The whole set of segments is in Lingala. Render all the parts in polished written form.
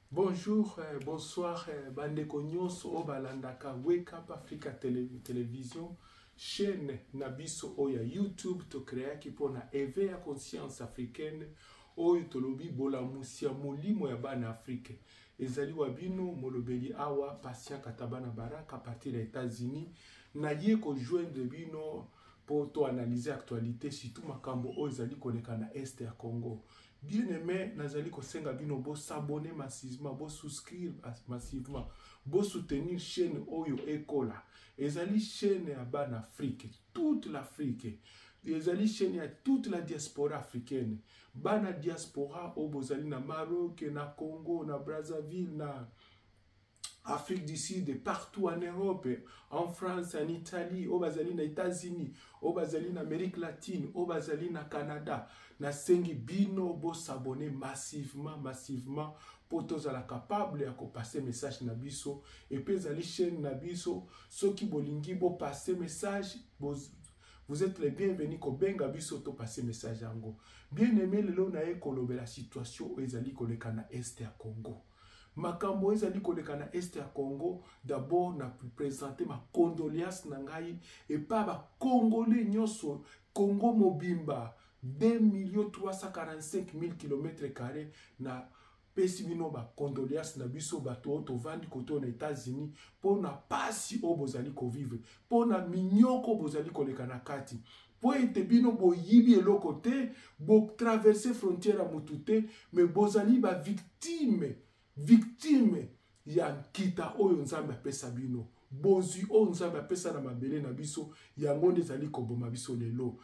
Bonjour, bonsoir, bandeko nyonso o balandaka Wake Up Africa Télévision, chaîne nabiso oya YouTube to créaki pona éveil à conscience africaine oyo tolobi bolamusia molimo ya bana Afrique. Ezali wabino molobeli awa patient katabana baraka à partir des États-Unis na ye ko joindre bino pour to analyser actualité surtout makambo oyo ezali koleka na este ya Congo. Bien aimé, nazali kosenga bino bo s'abonner massivement, bo souscrire massivement, bo soutenir chaîne Oyo Ekola. Ezali chaîne ya ban Afrique, toute l'Afrique. Ezali chaîne ya toute la diaspora africaine. Bana diaspora o bozali na Maroc, na Congo, na Brazzaville, na Afrique du Sud, partout en Europe, en France, en Italie, au bazali na États-Unis, au bazali na Amérique latine, au bazali na Canada. Na sengi bino bo s'abonner massivement pour tous la capable ya ko passer message na biso et puis zali chaîne na biso ceux qui bolingi bo passer message vous êtes les bienvenus ko benga biso to passer message yango. Bien aimé lelo na ye kolobe la situation ezali koleka na este ya Congo. Makambo ezali koleka na este ya Congo, d'abord na présenter ma condoléance na ngai et pas ba congolais nyonso Congo mobimba 2 345 000 km² na pesi bino ba condoléance na biso bato oto vandi koto na États-Unis pour na pasi o bozali ko vivre pour na minyoko bozali koleka na kati po ete bino bo yibi eloko te bo traverser frontière a mutute mais bozali ba victime ya kita oyo nzambe apesa bino bozwi oyo nzambe apesa na mabele na biso yango nde ezali koboma biso lelo.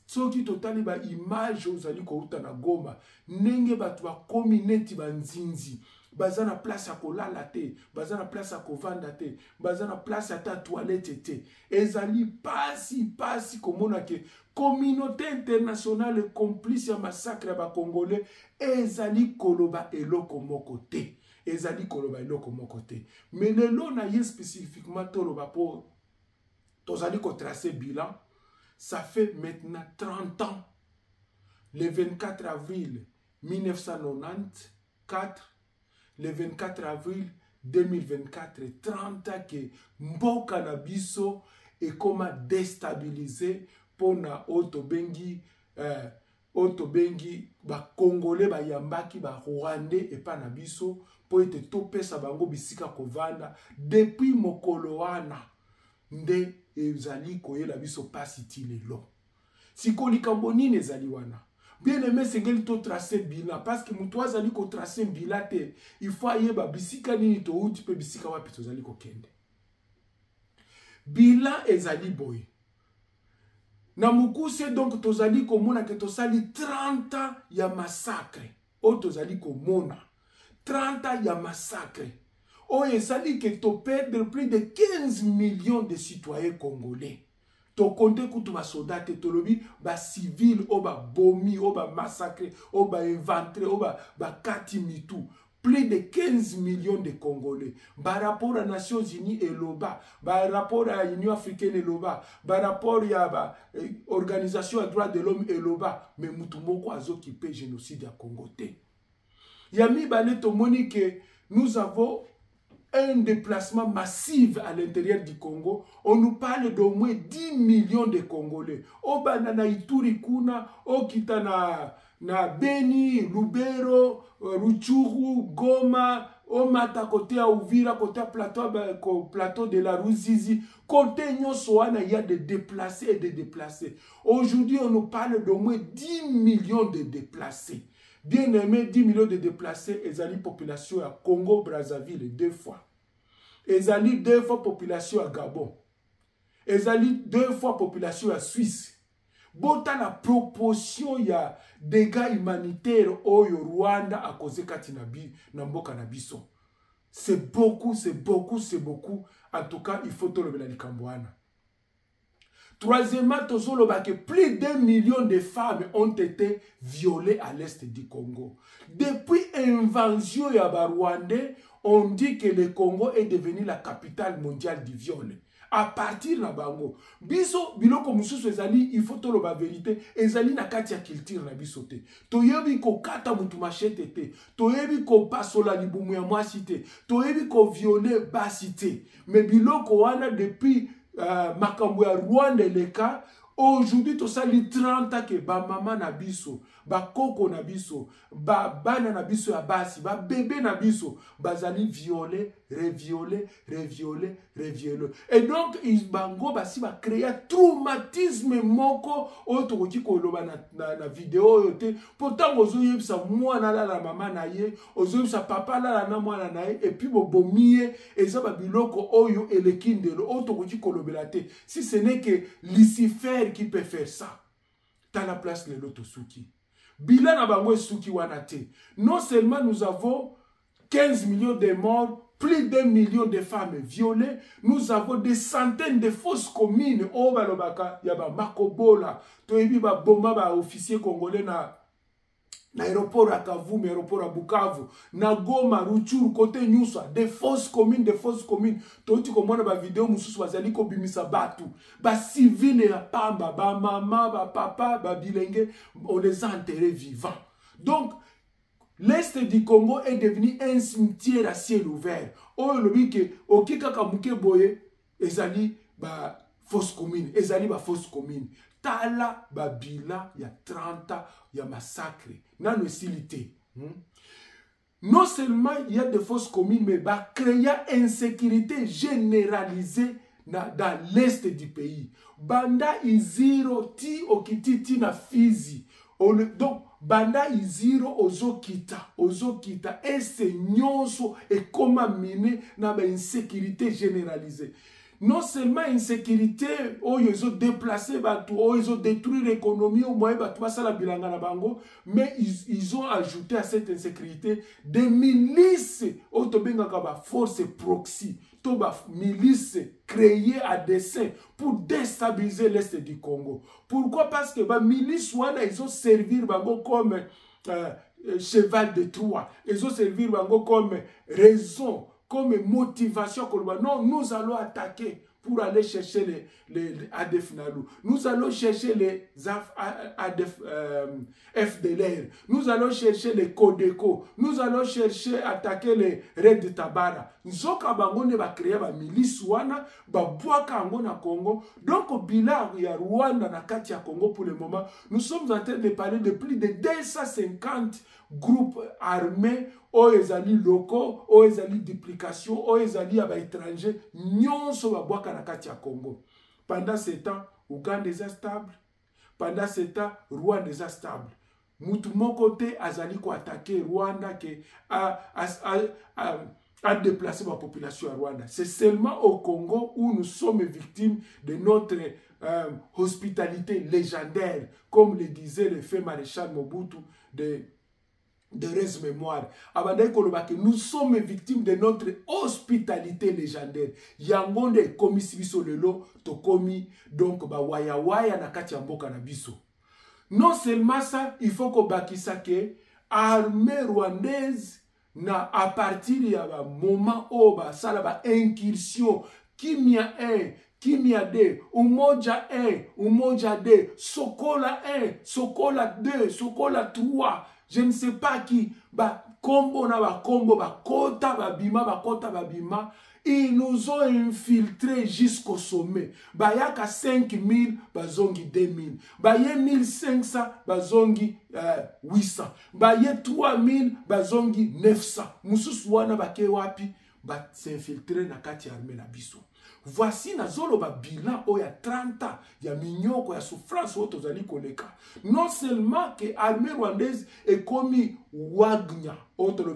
Soki totali ba image ozali kouta na Goma ndenge bato bakomi neti banzinzi baza na place ya kolala te, baza na place ya kovanda te, baza na place ata toilette te. Ezali pasi komona ke communauté internationale complice ya massacre ya ba Congolais ezali koloba eloko moko te. Ezali koloba eloko moko te. Mais lelo na ye spécifiquement toloba po tozali ko tracer bilan. Ça fait maintenant 30 ans, le 24 avril 1994, le 24 avril 2024, 30 ans que Mboka na biso et comment déstabiliser pour na Otobengi, ba Congolais, ba Yambaki, ba Rwandais et pas na biso pour être topé sa bango bisika kovanda depuis mokolo wana nde ezali koyela biso pasi ti lelo. Siko likambo nini ezali wana. Bien aimé sengeli to tracer bilan parce que mutu azali ko tracer bilan te il faut ayeba bisika nini to uti pe bisika wapi tozali ko kende. Bilan ezali boy. Na mukuse donc tozali komona ke tosali 30 ans ya massacre. O tozali komona 30 ans ya massacre. Oye, ça dit que tu perds plus de 15 millions de citoyens congolais. Tu comptes que tu vas soldats, tu lobby, ba civil, ou ba bomi, ou ba massacre, ou ba éventré, ou ba katimitou. Plus de 15 millions de Congolais. Par rapport à Nations Unies et l'OBA, par rapport à l'Union Africaine et l'OBA, par rapport à l'Organisation des droits de l'homme et l'OBA, mais Moutoumoko a occupé le génocide à Congo. Yami Bane Tomoni que nous avons un déplacement massif à l'intérieur du Congo. On nous parle d'au moins 10 millions de Congolais. Au Banana Ituri Kuna, au Kitana na Beni, Lubero, Ruchuru, Goma, au Mata côté à Ouvira, côté à plateau de la Ruzizi. Côté Nyosoana, il y a des déplacés et des déplacés. Aujourd'hui, on nous parle d'au moins 10 millions de déplacés. Bien aimé, 10 millions de déplacés, ezali population à Congo, Brazzaville, 2 fois. Ezali 2 fois population à Gabon. Ezali 2 fois population à Suisse. Bota la proportion ya dégâts humanitaires au Rwanda à cause de Katinabi, Namboka Nabiso. C'est beaucoup. En tout cas, il faut te lever la Likambouana. Troisièmement, plus d'1 million de femmes ont été violées à l'est du Congo. Depuis l'invasion de Rwandais, on dit que le Congo est devenu la capitale mondiale du viol. à partir na bango. Biso biloko mususu ezali, il faut tolo ba vérité, ezali na kati ya culture na biso te. Toyebi ko kata mutu machete te, toyebi ko pasola libumu ya mwasi te, toyebi ko violer basi te. Mais biloko wana depuis makambo ya Rwanda leka, aujourd'hui to sali 30 ans que ba mama na biso, ba koko na biso, ba bana na biso ya basi, ba bébé na biso, bazali violer, revioler, revioler, revioler. Et donc bango basi ba créer traumatisme moko oto koki koloba na vidéo yote. Pourtant ozo yebisa mwana la mama na ye, ozo yebisa papa la na mwana na ye, et puis bobomiye eza ba biloko oyo elekindelo oto koki kolobela te. Si ce n'est que Lucifer qui peut faire ça. Dans la place de l'autre souki. Bilan na bango souki wanate. Non seulement nous avons 15 millions de morts, plus d'1 million de femmes violées, nous avons des centaines de fausses communes. Oh balobaka, yaba Makobola, toyebi ba bomba ba officier congolais na aéroport à Kavumu, aéroport à Bukavu, na Goma, Ruchuru, côté Nyusa, des fausses communes, des fausses communes. Toti komona ba vidéo mususu bazali ko bimisa batu, ba civil ya pamba, ba mama, ba papa, ba bilenge, on les a enterrés vivants. Donc l'est du Congo est devenu un cimetière à ciel ouvert. Oh lobi ke okika kamuke boye ezali ba fausse commune, ezali ba fausse commune. Tala babila ya 30 ans ya massacre. Nano silité. Non seulement il y a des fausses communes, mais bah créer insécurité généralisée dans l'est du pays. Banda iziro ti okititi na Fizi. Donc banda iziro ozokita ese nyonso et comment miner na ba insécurité généralisée. Non seulement insécurité, oh ils ont déplacé bateau, oh ils ont détruit l'économie, au moins bateau ça la bilanga na bango, mais ils ont ajouté à cette insécurité des milices, oh to benga kaba force proxy, to ba milices créées à dessein pour déstabiliser l'est du Congo. Pourquoi? Parce que ba milices wana ils ont servi bango comme cheval de Troie, ils ont servi bango comme raison, comme motivation. Non, nous allons attaquer pour aller chercher les ADF Nalou. Nous allons chercher les ADF FDLR. Nous allons chercher les Codeco. Nous allons chercher attaquer les Red de Tabara. Nzoka bango ne va créer ba milice wana ba boaka ango na Congo. Donc au bilan il y a Rwanda na kati ya Congo pour le moment. Nous sommes en train de parler de plus de 250 groupes armés, ou ezali locaux, ou ezali duplication, ou ezali aba étranger, nyonso ba boaka na kati ya Congo. Pendant ce temps, Ouganda est stable. Pendant ce temps, Rwanda est stable. Mutu mon côté azali ko attaquer Rwanda que a déplacé ma population à Rwanda. C'est seulement au Congo où nous sommes victimes de notre hospitalité légendaire, comme le disait le fait maréchal Mobutu de res mémoire. Nous sommes victimes de notre hospitalité légendaire. Yangonde komi sibiso lelo to komi donc ba waya waya na kati ya mboka na biso. Non seulement ça, il faut qu'on bakisa que armée rwandaise na à partir ya ba moment où ba sala ba incursion kimia 1 Kimia 2, Umoja 1, Umoja 2, Sokola 1, Sokola 2, Sokola 3, je ne sais pas qui, ba combo na ba combo, ba kota ba bima, ils nous ont infiltrés jusqu'au sommet. Ba yaka 5000, ba zongi 2000. Ba ye 1500, ba zongi 800. Ba ye 3000, ba zongi 900. Mususu wana ba ke wapi, ba s'infiltrer na kati armée na biso. Voici na zolo ba bilan o ya 30 ans ya minyoko ya souffrance oto zali koleka. Non seulement que armée rwandaise est commis Wagner, autre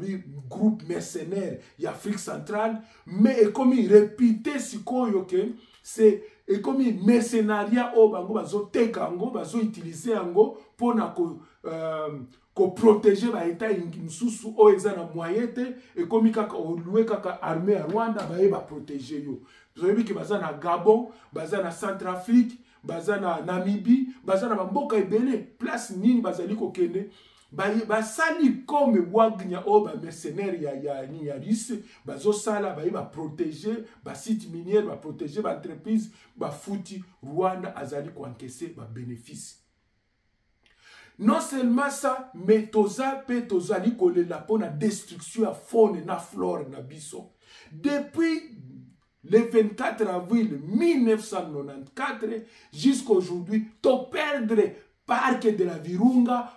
groupe mercenaire ya Afrique centrale, mais est commis répété sikoyo que c'est est commis mercenariat o bango bazo teka ngo bazo utiliser ngo pona ko protéger ba état msusu o ezana moyete et commis kaka oluwe kaka armée ya Rwanda ba protéger yo. Vous avez vu que baza na Gabon, baza na Centrafrique, baza na Namibie, baza na mboka ebele, place nini bazali kokende basali comme Wagner o ba mercenaire ya Russie bazo sala ba protéger ba site minière ba protéger ba entreprise ba futi Rwanda azali ko encaisser ba bénéfice. Non seulement ça, mais tozali kolela pona destruction ya faune na flore na biso. Depuis le 24 avril 1994 jusqu'à aujourd'hui, to perdre parc de la Virunga,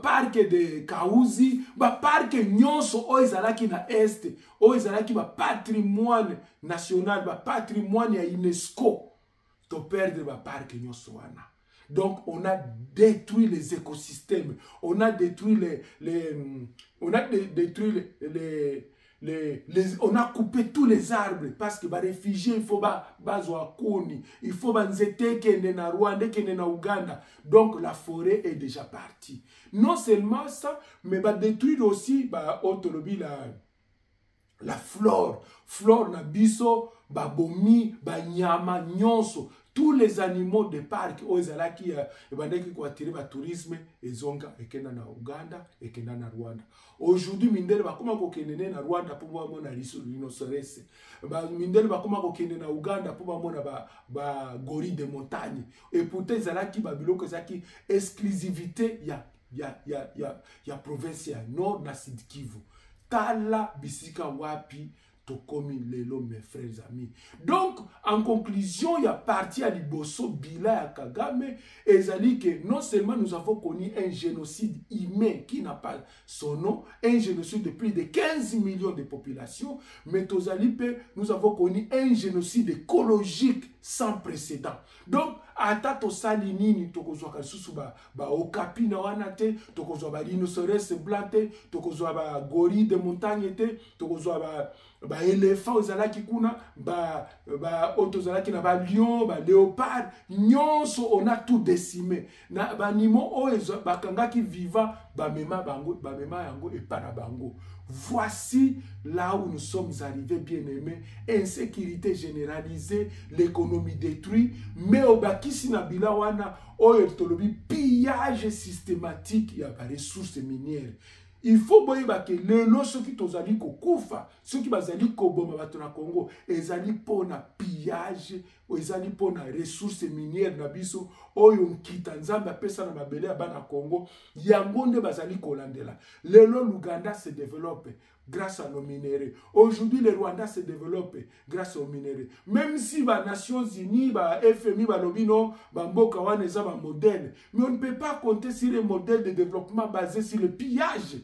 parc de Kauzi, parc nyonso o ezalaki na est, o ezalaki ba patrimoine national, ba patrimoine ya UNESCO, to perdre ba parc nyonso wana. Donc on a détruit les écosystèmes, on a détruit on a coupé tous les arbres parce que les réfugiés, il faut il faut na Rwanda, na Ouganda. Donc la forêt est déjà partie. Non seulement ça, mais détruire aussi la flore na biso, bomi, nyama, nyonso. Tous les animaux de parc, qui ont attiré le tourisme, ils ont été na Ouganda et na Rwanda. Aujourd'hui, mindele bakoma kokende na Rwanda pour voir mon rhinocéros. Mindele bakoma kokende na Ouganda pour voir mon gorille de montagne. Et pourtant, ils ont qui babilo que ça qui exclusivité ya province ya Nord na Sud Kivu. Tala bisika wapi. Tokomi lelo, mes frères amis. Donc, en conclusion, il y a parti à Liboso, Bila et Kagame, et ça dit que non seulement nous avons connu un génocide humain qui n'a pas son nom, un génocide de plus de 15 millions de populations, mais nous avons connu un génocide écologique sans précédent. Donc, atato salinini tokozwa kasusu ba okapi na wana te, tokozwa ba rhinocéros blanc te, tokozwa ba gorille de montagne te, tokozwa ba éléphant ozalaki kuna, ba otozalaki na ba lion, ba léopard, nyonso on a tout décimé. Na ba nimo oezo bakangaki vivant ba mema yango et para bango. Voici là où nous sommes arrivés, bien-aimés. Insécurité généralisée, l'économie détruite, mais au bakisi na bilawana, oyetolobi pillage systématique, il y a des ressources minières. Il faut que les ceux qui tozali kokufa, ceux qui bazali koboma bato na Congo, ezali pona pillage, ezali pona ressources minières na biso, oyo nkita nzambe apesa na mabele bana Congo, yango nde bazali kolandela. Lelo l'Ouganda se développe grâce à nos minéraux. Aujourd'hui, le Rwanda se développe grâce aux minéraux. Même si les Nations Unies, les FMI, les Lobino, les Mboka wana eza un modèle, mais on ne peut pas compter sur les modèles de développement basés sur le pillage.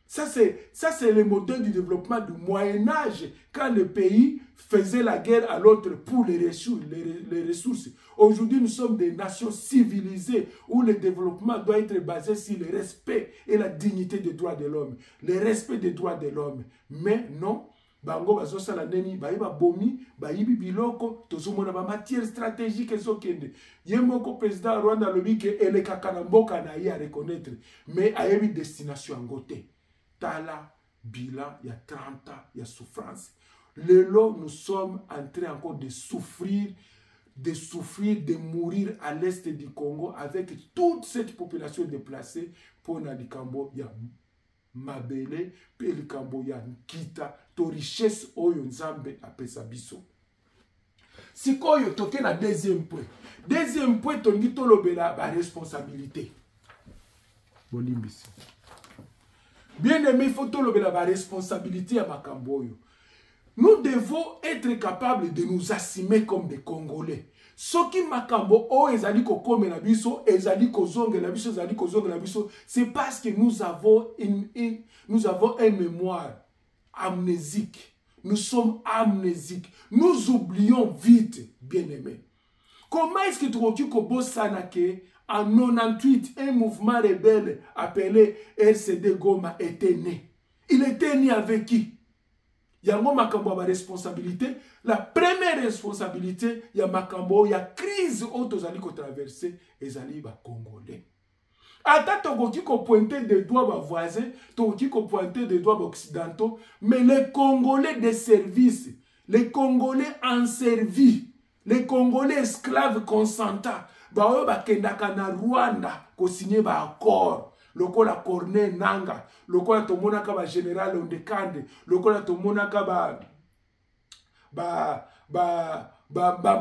Ça, c'est le modèle du développement du Moyen-Âge, quand le pays faisait la guerre à l'autre pour les ressources. Aujourd'hui, nous sommes des nations civilisées où le développement doit être basé sur le respect et la dignité des droits de l'homme. Le respect des droits de l'homme. Mais non, bango bazosala neni bayiba bomi bayibi biloko tozomona ba matière stratégique ezokende yemoko président Rwanda lobi ke elekaka na mboka na ye à reconnaître mais ayebi destination ngote. Tala bilan, il y a 30 ans, il y a souffrance. Lelo, nous sommes en train encore de souffrir, de mourir à l'est du Congo avec toute cette population déplacée. Pour Nadikambo, il y a Mabele, puis le Kambo, il y a Nkita, to richesse oyo nzambe apesa biso. Sikoyo toke na deuxième point. Deuxième point, tongi tolobela ba responsabilité. Bolimbisi. Bien aimé, il faut que la responsabilité à Makamboyo. Nous devons être capables de nous assumer comme des Congolais. Ce qui Makambo, ezali ko kome na biso, ezali ko zonge na biso, ezali ko zonge na biso, c'est parce que nous avons un mémoire amnésique. Nous sommes amnésiques. Nous oublions vite, bien aimé. Comment est-ce que tu retrouves que Bossanake en 98, un mouvement rebelle appelé RCD Goma était né. Il était né avec qui? Il y a un makambo à responsabilité. La première responsabilité, il y a makambo, il y a crise autozali ko traverser les alibas congolais. Attends, togoki ko pointer des doigts bas voisins, togoki ko pointer des doigts occidentaux, mais les Congolais de service, les Congolais en service, les Congolais esclaves consentants, baoyo bakendaka na Rwanda ko signer ba accord lokola Corneille Nanga, lokola tomonaka ba général Ondekande, lokola tomonaka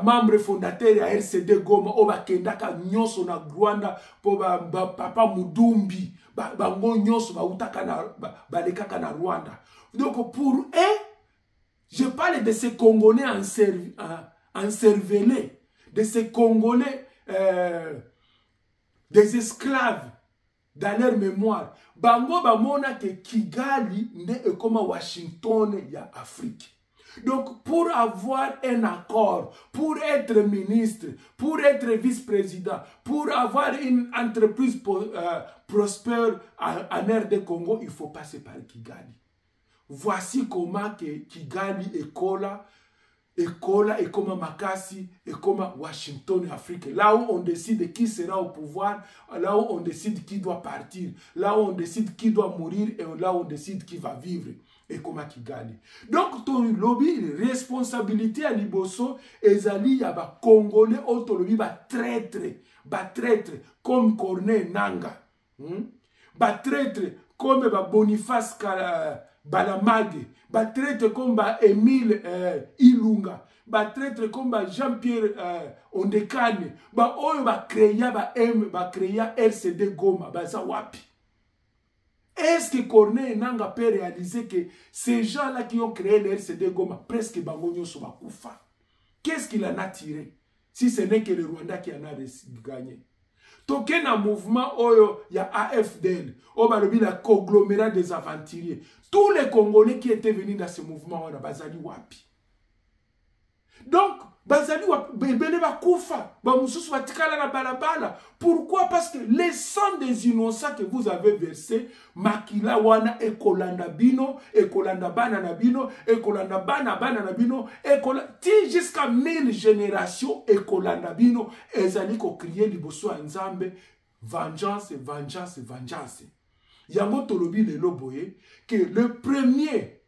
membre fondateur ya RCD Goma o bakendaka nyonso na Rwanda po papa Mudumbi bango nyonso bautaka na balekaka na Rwanda. Donc pour eux, je parle de ces Congolais encervelés, de ces Congolais des esclaves dans leur mémoire. Bango bamona que Kigali ne comme Washington ya Afrique. Donc, pour avoir un accord, pour être ministre, pour être vice-président, pour avoir une entreprise prospère en air de Congo, il faut passer par Kigali. Voici comment que Kigali est Kola et comme Makassi et comme Washington Afrique. Là où on décide qui sera au pouvoir, là où on décide qui doit partir, là où on décide qui doit mourir et là où on décide qui va vivre. Et comme Kigali. Donc, ton lobby, responsabilité à Liboso, ezali ya ba Congolais, auto lobby, ba traître, comme Corneille Nanga. Ba traître, comme ba Boniface Balamage. Ba traître, comme ba Émile Ilunga. Ba traître, comme ba Jean-Pierre Ondekane. Ba oyo ba créa RCD Goma. Ba za wapi. Est-ce que Corneille Nanga peut réaliser que ces gens-là qui ont créé le RCD Goma, presque Bangonyo Sobakufa, qu'est-ce qu'il en a tiré? Si ce n'est que le Rwanda qui en a gagné. Token un mouvement, il y a AFDL, la conglomérat des aventuriers. Tous les Congolais qui étaient venus dans ce mouvement, on a Bazali Wapi. Donc, Bazali Bebele Bakufa, Bamususu Batikala na balabala. Pourquoi? Parce que les sangs des innocents que vous avez versés, Makila Wana, Ekolanda Bino, Ekolanda Bana Nabino, Ekolanda Bana Nabino, jusqu'à 1000 générations, Ekolanda Bino, Ezali ko crier liboso Nzambe, vengeance, vengeance, vengeance. Yango Tolobi le Loboye, que le premier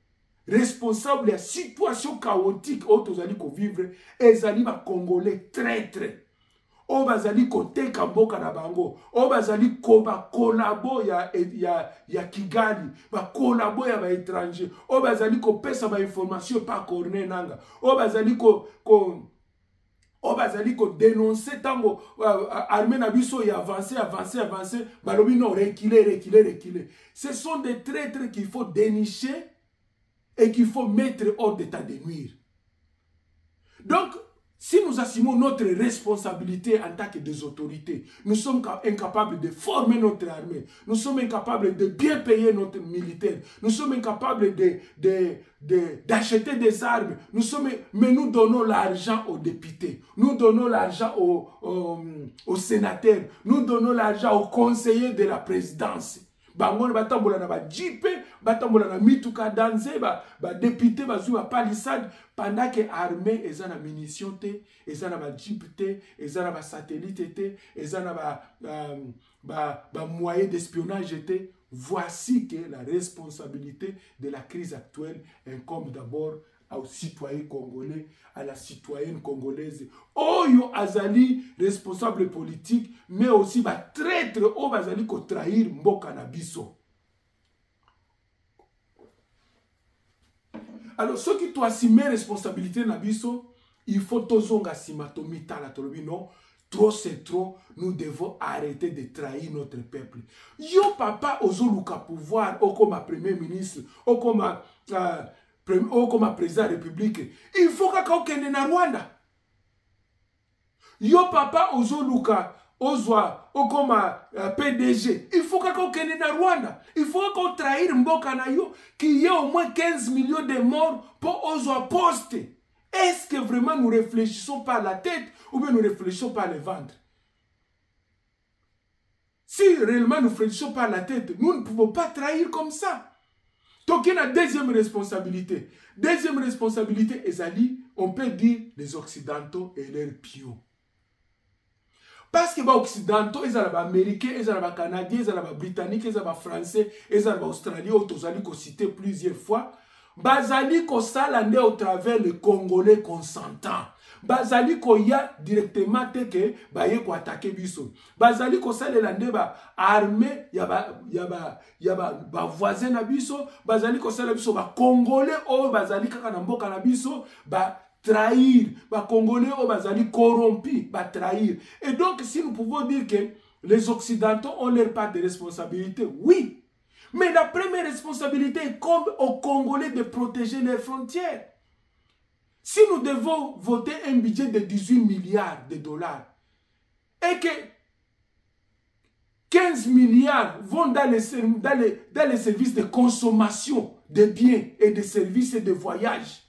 responsable de la situation chaotique où nous allons vivre, ezali ba Congolais traîtres. O bazali kote kamboka na bango, o bazali koba kolabo ya Kigali, ba kolabo ya ba étranger, o bazali ko pesa ba information pa Corneille Nanga, o bazali ko dénoncer tango armée na biso et avancer, balobi non reculer. Ce sont des traîtres qu'il faut dénicher et qu'il faut mettre hors d'état de nuire. Donc, si nous assumons notre responsabilité en tant que des autorités, nous sommes incapables de former notre armée, nous sommes incapables de bien payer notre militaire, nous sommes incapables d'acheter des armes, mais nous donnons l'argent aux députés, nous donnons l'argent aux sénateurs, nous donnons l'argent aux conseillers de la présidence. Bangon batambola na ba jipe, batambola na mituka danse, ba député bazu ba palissade pendant que armée ezana munition te, ezana ba jipe te, ezana ba satellite te, ezana ba moyen d'espionnage te. Voici que la responsabilité de la crise actuelle incombe d'abord aux citoyens congolais, à la citoyenne congolaise. Oyo azali responsable politique, mais aussi ba traître o bazali ko trahir mboka na biso. Alors ceux qui doivent assumer responsabilité na biso, il faut tozonga simatomita la tolobi non. Trop c'est trop, nous devons arrêter de trahir notre peuple. Yo papa ozoluka pouvoir, o comme premier ministre, o comme président de la République, il faut que na Rwanda. Yo papa ozoluka ozwa o comme PDG, il faut que na Rwanda. Il faut qu'on trahir mboka na yo qu'il y ait au moins 15 millions de morts pour ozwa poste. Est-ce que vraiment nous réfléchissons par la tête ou bien nous réfléchissons par le ventre? Si réellement nous réfléchissons par la tête, nous ne pouvons pas trahir comme ça. Donc il y a une deuxième responsabilité. Deuxième responsabilité, Ezali, on peut dire les Occidentaux et leurs pions. Parce que les Occidentaux, ils sont Américains, ils sont Canadiens, ils sont Britanniques, ils sont Français, ils sont Australiens, ils ont cité plusieurs fois. Bazali ko salande au travers le Congolais consentant. bazali koya directement te ke baye ko attaquer biso bazali ko salela nde ba armée ya ba voisin na biso bazali ko salela biso ba congolais o bazali kaka na mboka na biso ba trahir ba congolais o bazali corrompu ba trahir. Et donc si nous pouvons dire que les occidentaux ont leur part de responsabilité, oui, mais la première responsabilité est comme aux Congolais de protéger leurs frontières. Si nous devons voter un budget de 18 milliards de dollars et que 15 milliards vont dans les services de consommation de biens et de services et de voyages,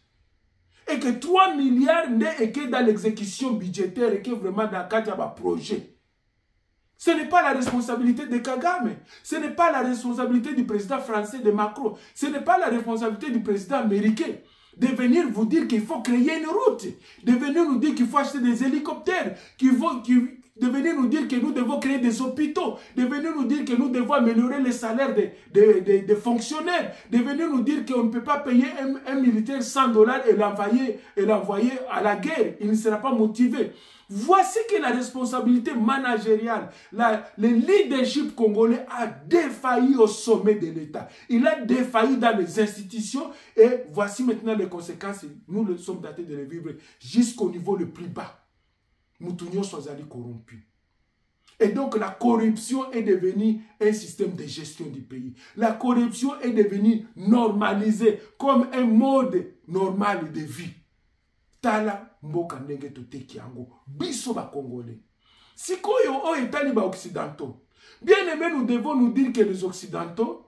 et que 3 milliards n'est que dans l'exécution budgétaire et que vraiment dans le cadre d'un projet, ce n'est pas la responsabilité de Kagame, ce n'est pas la responsabilité du président français de Macron, ce n'est pas la responsabilité du président américain de venir vous dire qu'il faut créer une route, de venir nous dire qu'il faut acheter des hélicoptères, de venir nous dire que nous devons créer des hôpitaux, de venir nous dire que nous devons améliorer les salaires des fonctionnaires, de venir nous dire qu'on ne peut pas payer un militaire $100 et l'envoyer à la guerre, il ne sera pas motivé. Voici que la responsabilité managériale, le leadership congolais a défailli au sommet de l'État. Il a défailli dans les institutions et voici maintenant les conséquences. Nous sommes datés de les vivre jusqu'au niveau le plus bas. Moutounion soit allé corrompu. Et donc la corruption est devenue un système de gestion du pays. La corruption est devenue normalisée comme un mode normal de vie. Tala mboka ndenge toteki yango biso ba congolais. Sikoyo o etali ba occidentaux. Bien aimé, nous devons nous dire que les occidentaux,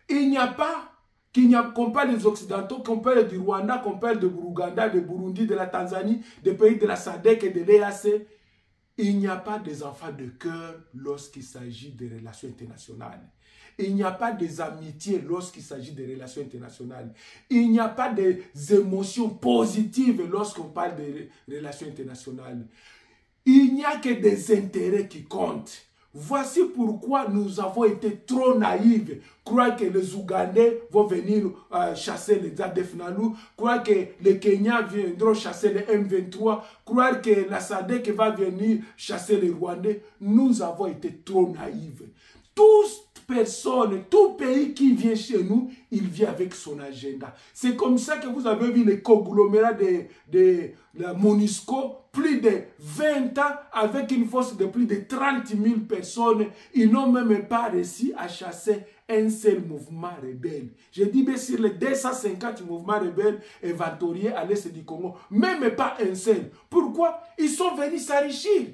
il n'y a pas qu'on parle des occidentaux, qu'on parle du Rwanda, qu'on parle de Bouruganda, de Burundi, de la Tanzanie, des pays de la SADC et de l'EAC. Il n'y a pas des enfants de cœur lorsqu'il s'agit des relations internationales. Il n'y a pas des amitiés lorsqu'il s'agit des relations internationales. Il n'y a pas des émotions positives lorsqu'on parle des relations internationales. Il n'y a que des intérêts qui comptent. Voici pourquoi nous avons été trop naïfs. Croire que les Ougandais vont venir chasser les ADF Nalu, croire que les Kenyans viendront chasser les M23, croire que la SADC va venir chasser les Rwandais. Nous avons été trop naïfs. Toute personne, tout pays qui vient chez nous, il vient avec son agenda. C'est comme ça que vous avez vu les conglomérats de la MONUSCO, plus de 20 ans, avec une force de plus de 30 000 personnes. Ils n'ont même pas réussi à chasser un seul mouvement rebelle. Je dis bien sur les 250 mouvements rebelles inventoriés à l'est du Congo, même pas un seul. Pourquoi? Ils sont venus s'enrichir.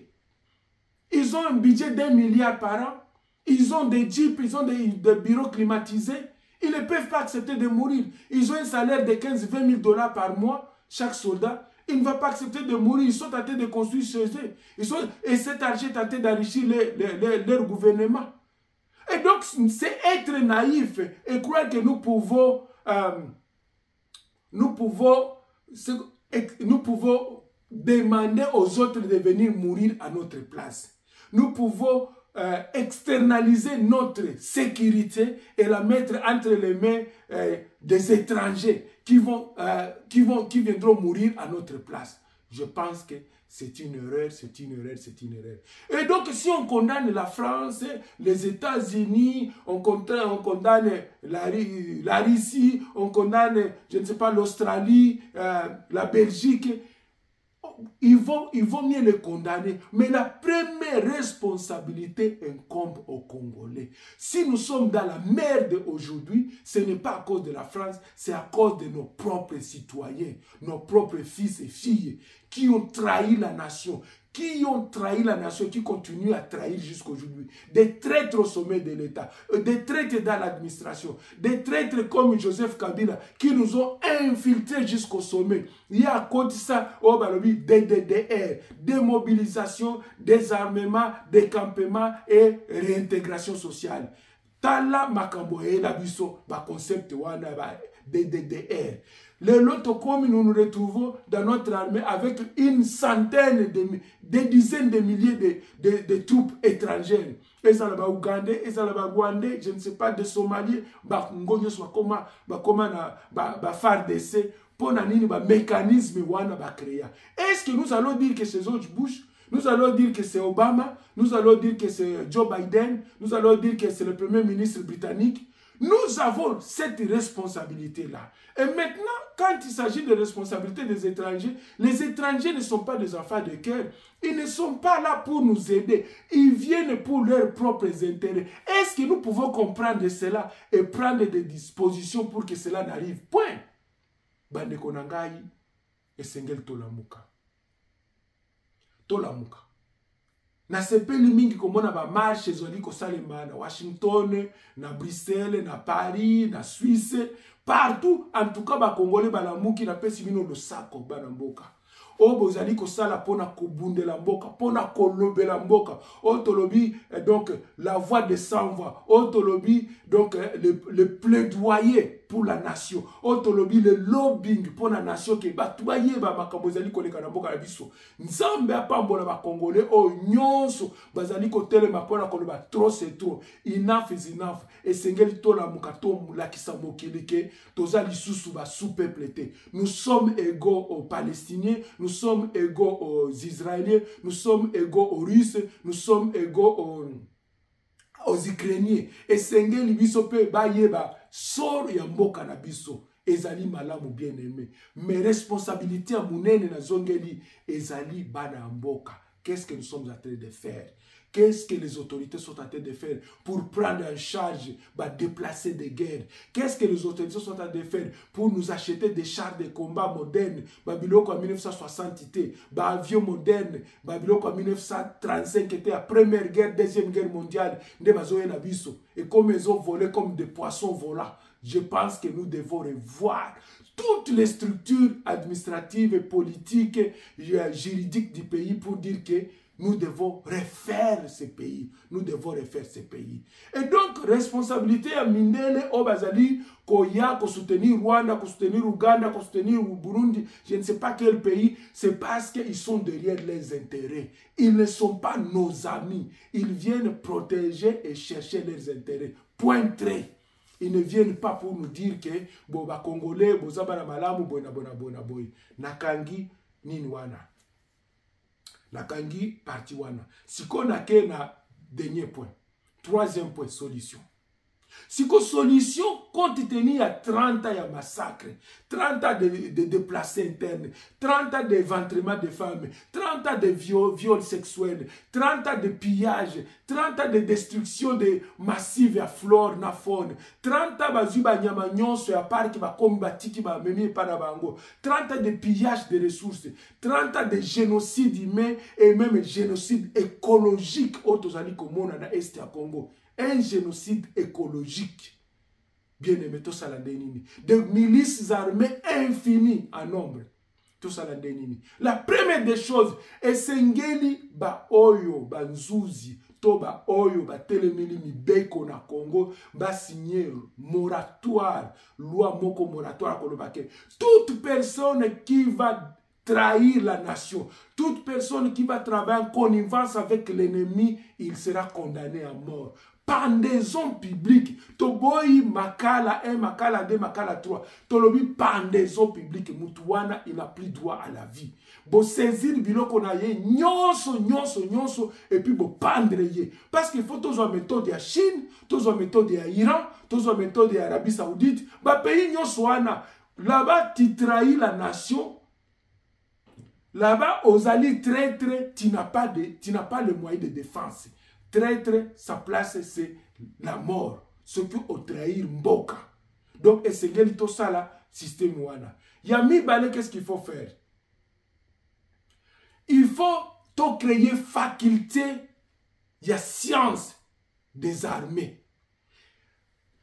Ils ont un budget d'1 milliard par an. Ils ont des jeeps, ils ont des bureaux climatisés. Ils ne peuvent pas accepter de mourir. Ils ont un salaire de 15-20 000 $ par mois, chaque soldat. Ils ne vont pas accepter de mourir. Ils sont en train de construire chez eux. Et cet argent est en train d'enrichir leur gouvernement. Et donc, c'est être naïf et croire que nous pouvons demander aux autres de venir mourir à notre place. Nous pouvons externaliser notre sécurité et la mettre entre les mains des étrangers qui viendront mourir à notre place. Je pense que c'est une erreur, c'est une erreur, c'est une erreur. Et donc, si on condamne la France, les États-Unis, on condamne la Russie, on condamne, je ne sais pas, l'Australie, la Belgique, ils vont mieux les condamner. Mais la première responsabilité incombe aux Congolais. Si nous sommes dans la merde aujourd'hui, ce n'est pas à cause de la France, c'est à cause de nos propres citoyens, nos propres fils et filles qui ont trahi la nation, qui continuent à trahir jusqu'aujourd'hui. Des traîtres au sommet de l'État, des traîtres dans l'administration, des traîtres comme Joseph Kabila qui nous ont infiltrés jusqu'au sommet. Il y a à côté de ça, DDR, démobilisation, désarmement, décampement et réintégration sociale. Tala makambo et la biso ba concept wana des DDR. L'autre, comme nous nous retrouvons dans notre armée avec une centaine, des dizaines de milliers de troupes étrangères. Et ça là-bas Ougandais, et ça là-bas Rwandais, je ne sais pas, de Somaliens, Ngonyo soit comment FARDC, pour nani ba mécanisme wana ba créer. Est-ce que nous allons dire que c'est George Bush? Nous allons dire que c'est Obama? Nous allons dire que c'est Joe Biden? Nous allons dire que c'est le premier ministre britannique? Nous avons cette responsabilité-là. Et maintenant, quand il s'agit de responsabilité des étrangers, les étrangers ne sont pas des enfants de cœur. Ils ne sont pas là pour nous aider. Ils viennent pour leurs propres intérêts. Est-ce que nous pouvons comprendre cela et prendre des dispositions pour que cela n'arrive? Point. Bande konangai et sengel tolamuka. Tolamuka. Na sepeli mingi komona ba marche zoli ko salema na Washington, na Bruxelles, na Paris, na Suisse, partout en tout cas ba Congolais ba lamuki na pesi bino lo sako bana mboka. O bozali ko sala pona kobundela mboka, pona kolobela mboka. O tolobi donc la voix de sans voix. O tolobi donc le plaidoyer pour la nation. O tolobi le lobbying pour la nation ke batuaye ba makambo zali koleka na mboka na biso. Nzambe apambola ba Congolais o nyonso bazali ko telema pona koloba trop c'est trop. Enough is enough. Et sengeli tola mukato mulakisa mokili ke tozali susu ba sous-peuple te. Nous sommes égaux aux Palestiniens, nous sommes égaux aux Israéliens, nous sommes égaux aux Russes, nous sommes égaux aux Ukrainiens. Et sengeli biso pe ba yeba sor ya mboka na biso. Ezali malamu bien aimé. Mes responsabilités à mounene na zongeli ezali bana mboka. Qu'est-ce que nous sommes en train de faire? Qu'est-ce que les autorités sont en train de faire pour prendre en charge, déplacer des guerres? Qu'est-ce que les autorités sont en train de faire pour nous acheter des chars de combat modernes? Babiloko en 1960 était, avions modernes, Babiloko en 1935 était la première guerre, deuxième guerre mondiale, et comme ils ont volé comme des poissons volants. Je pense que nous devons revoir toutes les structures administratives et politiques, juridiques du pays pour dire que nous devons refaire ce pays. Nous devons refaire ce pays. Et donc, responsabilité à Mindele, Obazali, Koya, ko soutenir Rwanda, ko soutenir Ouganda, ko soutenir Burundi, je ne sais pas quel pays, c'est parce qu'ils sont derrière les intérêts. Ils ne sont pas nos amis. Ils viennent protéger et chercher leurs intérêts. Point très. Ils ne viennent pas pour nous dire que bon ba Congolais, bo zabana malamu, bona boy. Nakangi ninwana. Nakangi parti wana. Si qu'on a na dernier point. Troisième point, solution. Si que solution, compte tenu à 30 ans de massacre, 30 ans de déplacés internes, 30 ans d'éventrement de femmes, 30 ans de viols sexuels, 30 ans de pillage, 30 ans de destruction massive à flore na faune, 30 ans bazuba nyama nyonso ya parki ba kombatiki ba memi pana bango, 30 ans de pillage de ressources, 30 ans de génocide humain et même génocide écologique au tozali komona na est ya Congo. Un génocide écologique. Bien aimé, tout ça la dénini. Des milices armées infinies en nombre. Tout ça la dénini. La première des choses, est sengeli ba oyo, ba nzuzi, to ba oyo, ba telemili mi beko na Congo, ba signer moratoire, loi moko moratoire kolobake. Toute personne qui va trahir la nation, toute personne qui va travailler en connivence avec l'ennemi, il sera condamné à mort. Pendaison publique. Toboyi makala 1, makala 2, makala 3. Tolobi pendaison publique. Mutuwana, il n'a plus droit à la vie. Bo saisir biloko na ye, nyonso, et puis bo pendre ye. Parce qu'il faut toujours méthode de Chine, toujours méthode de Iran, toujours méthode de Arabie Saoudite. Ba pays nyonso wana. Là-bas, tu trahis la nation. Là-bas, aux alliés traîtres, tu n'as pas le moyen de défense. Traître, sa place, c'est la mort. Ce qui ont trahi Mboka. Donc, c'est tout ça, là, système wana. Yami Balé, qu'est-ce qu'il faut faire? Il faut créer faculté, il y a science des armées.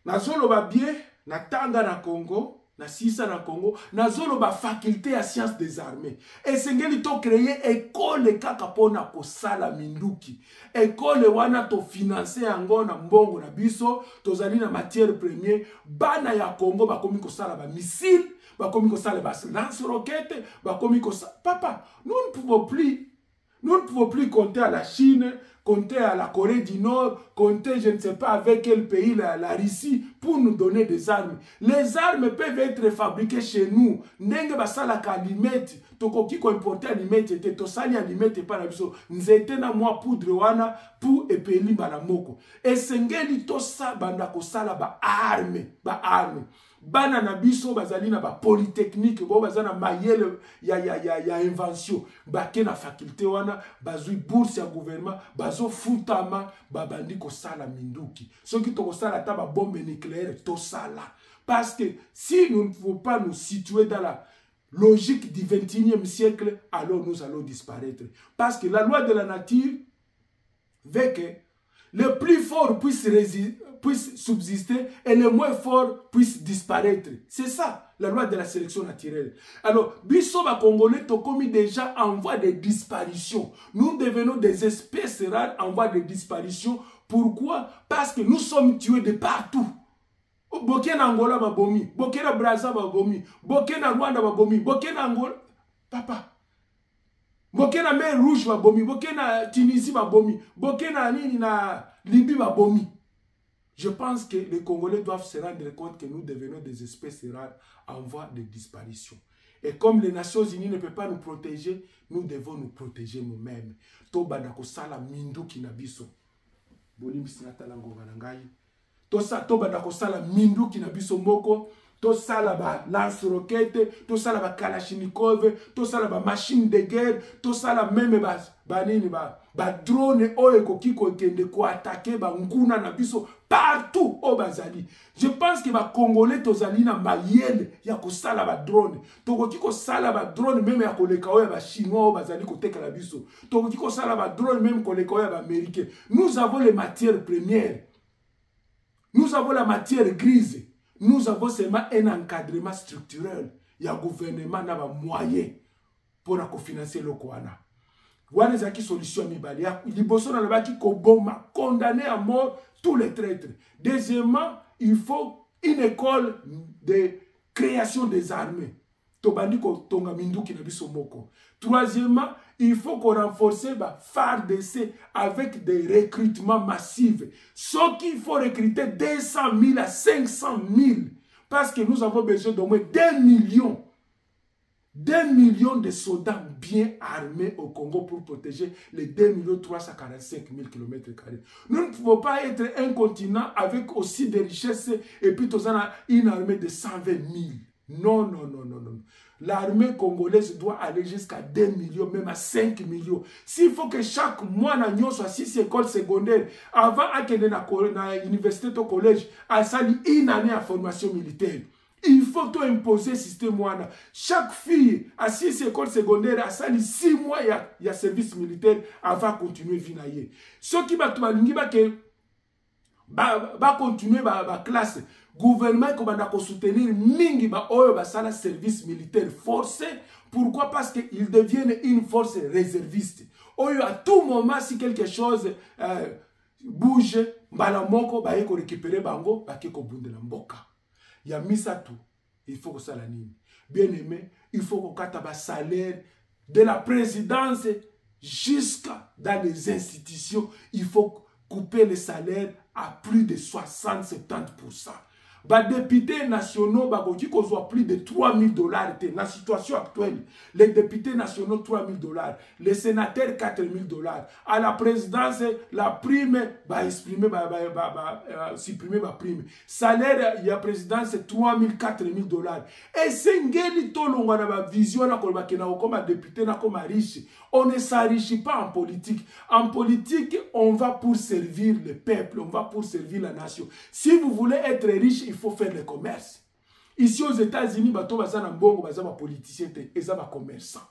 Na zolo ba bien, na tanga na Congo, na sisa na Congo nazolo ba faculté ya sciences des armées esengeli to créer école kaka pona kosala minduki école wana to financer yango na mbongo na biso tozali na matière première bana ya Congo bakomi kosala ba missile bakomi kosala ba lance roquette bakomi kosala papa nous ne pouvons plus compter à la Chine, compter à la Corée du Nord, compter je ne sais pas avec quel pays, la Russie, pour nous donner des armes. Les armes peuvent être fabriquées chez nous. Ndenge basala ka alimete, tokoki ko importer alimete te to sali alimete pa na biso. Nzete na mwa poudre wana pour epeli bala moko. Esengeli to sa banda ko sala ba arme. Bana na biso bazali na ba polytechnique bo bazana mayele ya invention bake na faculté wana bazui bourse ya gouvernement bazo futama babandi ko sala minduki soki to ko sala ta ba bombe nucléaire to sala parce que si nous ne pouvons pas nous situer dans la logique du 21e siècle alors nous allons disparaître parce que la loi de la nature veut que le plus fort puisse subsister et le moins fort puisse disparaître. C'est ça, la loi de la sélection naturelle. Alors, Bissoba Congolais, Tokomi déjà en voie de disparition. Nous devenons des espèces rares en voie de disparition. Pourquoi? Parce que nous sommes tués de partout. Bokena Angola babomi, Bokena Brazza babomi, Bokena Rwanda babomi, Bokena Angola. Papa. Bokena mer rouge babomi, Bokena Tunisie babomi, Bokena nini na Libye babomi. Je pense que les Congolais doivent se rendre compte que nous devenons des espèces rares en voie de disparition. Et comme les Nations Unies ne peuvent pas nous protéger, nous devons nous protéger nous-mêmes. Toba nako sala mindu kinabiso. Bolim sinatala ngonga nangai. Toba nako sala mindu kinabiso moko. To sala ba lance roquette, to sala ba kalachnikov, to sala ba machine de guerre, to sala même ba drone oyo kokiko kende ko attaquer ba nguna na biso partout au bazali. Je pense que ba Congolais tozali na mayele ya ko sala ba drone. To kokiko sala ba drone même ya koleka oyo ba chinois au bazali ko teka la biso. To kokiko sala ba drone même koleka oyo ba américain. Nous avons les matières premières. Nous avons la matière grise. Nous avons seulement un encadrement structurel. Il y a un gouvernement qui a des moyens pour financer le Kouana. Wana zaki solution mibali. Il y a condamné à mort tous les traîtres. Deuxièmement, il faut une école de création des armées. Troisièmement, il faut qu'on renforce le FARDC avec des recrutements massifs. Ce qu'il faut recruter 200 000 à 500 000. Parce que nous avons besoin d'au moins 2 millions. 2 millions de soldats bien armés au Congo pour protéger les 2 345 000 km². Nous ne pouvons pas être un continent avec aussi des richesses et puis une armée de 120 000. Non, non, non, non, non. L'armée congolaise doit aller jusqu'à 2 millions, même à 5 millions. S'il faut que chaque mois, nous soit 6 écoles secondaires, avant d'aller à l'université au collège, à sali une année en formation militaire. Il faut tout imposer le système. Chaque fille à 6 écoles secondaires, à sali 6 mois, il y a service militaire avant de continuer à vivre. Ce qui va continuer la classe. Gouvernement qui soutenir mingi ba oyo basala service militaire forcé. Pourquoi? Parce qu'ils deviennent une force réserviste. Oyo à tout moment si quelque chose bouge, balamoko ba yeko récupérer bango ba keko bundela mboka. Ya misa tout. Il faut que ça l'anime. Bien aimé, il faut qu'on kata ba salaire de la présidence jusqu'à dans les institutions. Il faut couper les salaires à plus de 60-70%. Les députés nationaux ont plus de 3 000 $. Dans la situation actuelle, les députés nationaux 3 000 $, les sénateurs 4 000 $. À la présidence, la prime va supprimer ma prime. Salaire, il y a présidence 3 000 4 000 $. Et c'est une vision comme député, comme riche. On ne s'enrichit pas en politique. En politique, on va pour servir le peuple, on va pour servir la nation. Si vous voulez être riche, il faut faire le commerce. Ici aux États-Unis, bato bazana mbongo bazana politicien et ça va commerçant.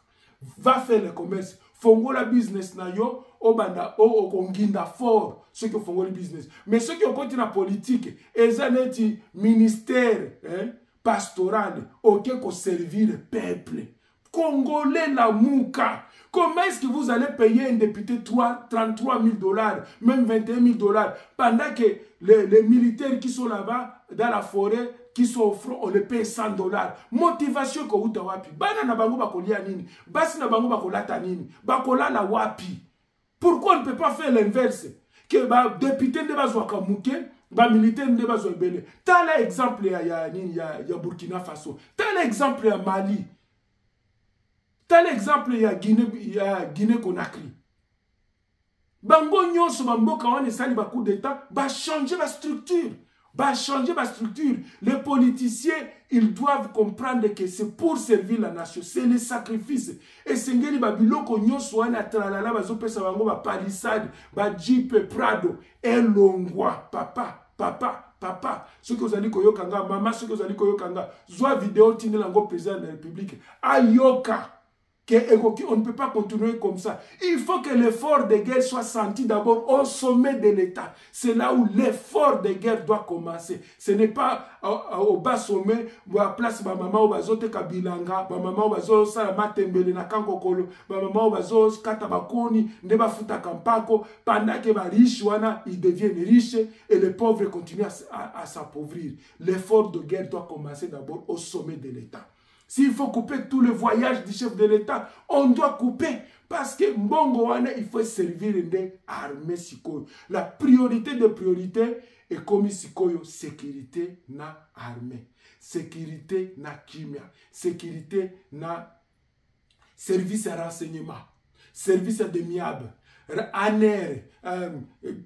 Va faire le commerce. Fongo la business na yo, obanda o konginda fort ceux qui font le business. Mais ceux qui ont continué la politique, ils ont un ministère, hein, pastorale, ok, qu'on servir le peuple. Congolais la mouka. Comment est-ce que vous allez payer un député 33 000 $, même 21 000 $, pendant que les militaires qui sont là-bas, dans la forêt, qui sont au front, on les paye 100 $. Motivation ko uta wapi. Bana na bango bakolia nini. Basi na bango bakolata nini. Bakola la wapi. Pourquoi on ne peut pas faire l'inverse? Que ba député ne bazwaka muke, ba militaire ne bazwa bele. T'as l'exemple ya Burkina Faso. T'as l'exemple ya Mali. T'as l'exemple ya Guinée Conakry. Bango nyonso bamboka wane sali ba coup d'état, ba changer la structure. Va changer ma structure. Les politiciens, ils doivent comprendre que c'est pour servir la nation. C'est le sacrifice. Et sengeli babiloko nyonso wana tralala bazopesa bango ba palissade, ba Jeep Prado, elongwa papa. Ce que vous allez koyokanga, maman, ce que vous allez koyokanga, zwa vidéo tindelango président de la République. Ayoka. On ne peut pas continuer comme ça. Il faut que l'effort de guerre soit senti d'abord au sommet de l'État. C'est là où l'effort de guerre doit commencer. Ce n'est pas au bas sommet, où à place ma maman ou bazote kabilanga, ma maman ou bazo salama tembele na kankokolo, ma maman ou bazo katabakoni, ndeba futa kampako, pendant que les riches wana, ils deviennent riches et les pauvres continuent à s'appauvrir. L'effort de guerre doit commencer d'abord au sommet de l'État. S'il faut couper tout le voyage du chef de l'État, on doit couper. Parce que Mbongo wana, il faut servir des armées sikoyo. La priorité des priorités est comme sikoyo, sécurité na armée. Sécurité na kimia. Sécurité na service à renseignement. Service de miab. ANR,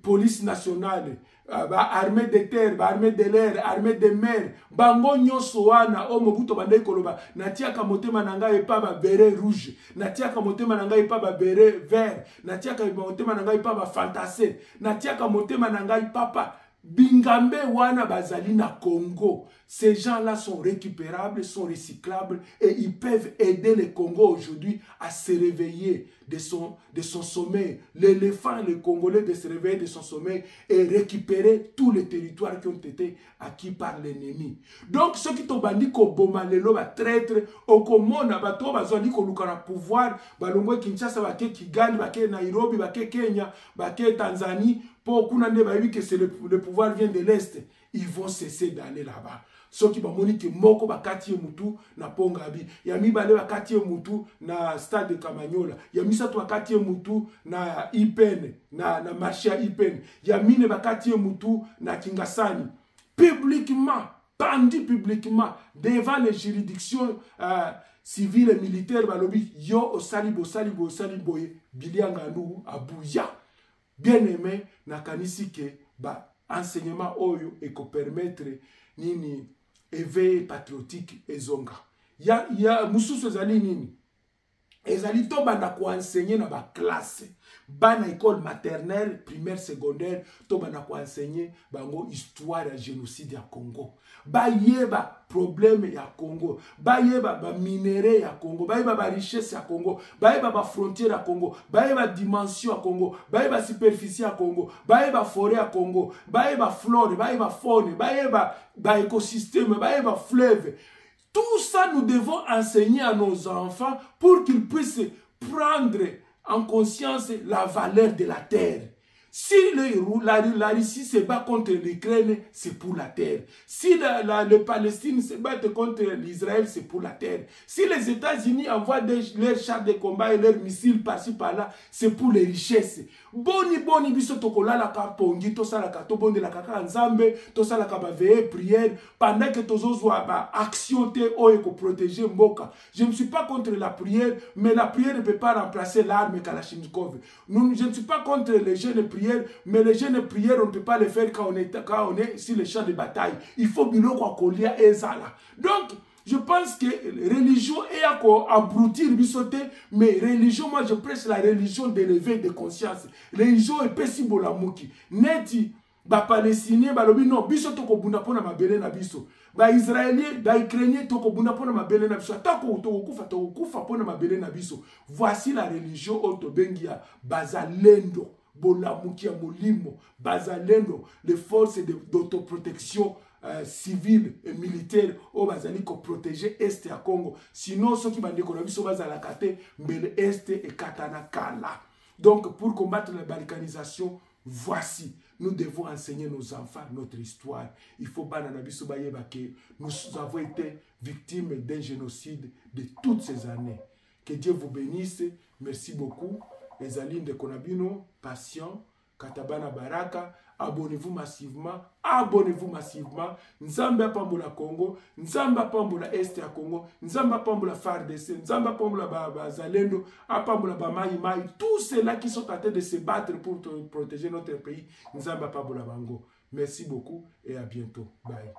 police nationale, armée de terre, armée de l'air, armée de mer, bango nyonso wana o mobuto bandai koloba natiaka motema nanga epa ba beret rouge, natiaka motema nanga epa ba beret vert, natiaka motema nanga epa ba fantasé, natiaka motema nanga papa Bingambe wana bazali na Congo. Ces gens-là sont récupérables, sont recyclables et ils peuvent aider le Congo aujourd'hui à se réveiller de son sommeil. L'éléphant, le Congolais, de se réveiller de son sommeil et récupérer tous les territoires qui ont été acquis par l'ennemi. Donc, ceux qui t'ont bandit ko bomalelo ba traître, au komona bato bazali ko lukana pouvoir, balongwe Kinshasa, bake Kigali, bake Nairobi, bake Kenya, bake Tanzanie, pour qu'on ait vu que le pouvoir vient de l'Est, ils vont cesser d'aller là-bas. Ceux qui vont dire que Moko bakati mutu na Pongabi, Yami bale bakati mutu na stade de Kamanyola, Yami sato bakati mutu na Ipen, na marché à Ipen, Yami ne bakati mutu na Kingasani. Publiquement, bandit publiquement, devant les juridictions civiles et militaires, balobi, yo osalibo, bilianganu, abouya. Bien aimé, nakanisi ke ba enseignement oyo et ko permettre nini éveil patriotique ezonga. Ya mususu ezali nini? Ezali to banda ko enseigner na ba classe. Bana école maternelle, primaire, secondaire, to banda ko enseigner bango histoire ya génocide ya Congo. Ba yeba problème ya Congo, ba yeba ba minéraux ya Congo, ba yeba ba richesse ya Congo, ba yeba ba frontière ya Congo, ba yeba dimension ya Congo, ba yeba superficie ya Congo, ba yeba forêt ya Congo, ba yeba flore, ba yeba faune, ba yeba ba écosystème, ba yeba fleuve. Tout ça, nous devons enseigner à nos enfants pour qu'ils puissent prendre en conscience la valeur de la terre. Si la Russie se bat contre l'Ukraine, c'est pour la terre. Si le Palestine se bat contre l'Israël, c'est pour la terre. Si les États-Unis envoient leurs chars de combat et leurs missiles par-ci par-là, c'est pour les richesses. Boni biso tokola la ka pongi to sala ka to bonde la ka nzambe to sala ka ba veiller prière pendant que tozozwa ba action te oyo ko protéger mboka. Je ne suis pas contre la prière, mais la prière ne peut pas remplacer l'arme Kalachnikov. Je ne suis pas contre les jeunes prières, mais les jeunes prières on ne peut pas les faire quand on est sur les champs de bataille. Il faut biloko kolia ezala. Donc je pense que religion est à abrutir bisoté, mais religion, moi je prêche la religion de l'éveil de conscience. Religion est possible la mouki. Neti, ba palestinien, ba lobi non, biso toko bunda pona mabele na biso. Ba israélien, ba ukrainien toko bunda pona mabele na biso. Tako toko kufa pona mabele na biso. Voici la religion otobengia bazalendo, bola mouki ya molimo, bazalendo, les forces d'autoprotection civil et militaire o bazali ko protéger est ya Congo. Sinon ceux qui bandeko na biso bazala kate mbele est et katana kala. Donc pour combattre la balkanisation, voici, nous devons enseigner nos enfants notre histoire. Il faut pas que nous avons été victimes d'un génocide de toutes ces années. Que Dieu vous bénisse. Merci beaucoup. Les alliés de Konabino, patient, Katabana Baraka, abonnez-vous massivement, Nzamba Pambola Congo, Nzamba Pambola Est ya Congo, Nzamba Pambola FARDC, Nzamba Pambola Zalendo, Pambola Bamaï Maï, tous ceux-là qui sont en train de se battre pour protéger notre pays, Nzamba Pambola Bango. Merci beaucoup et à bientôt. Bye.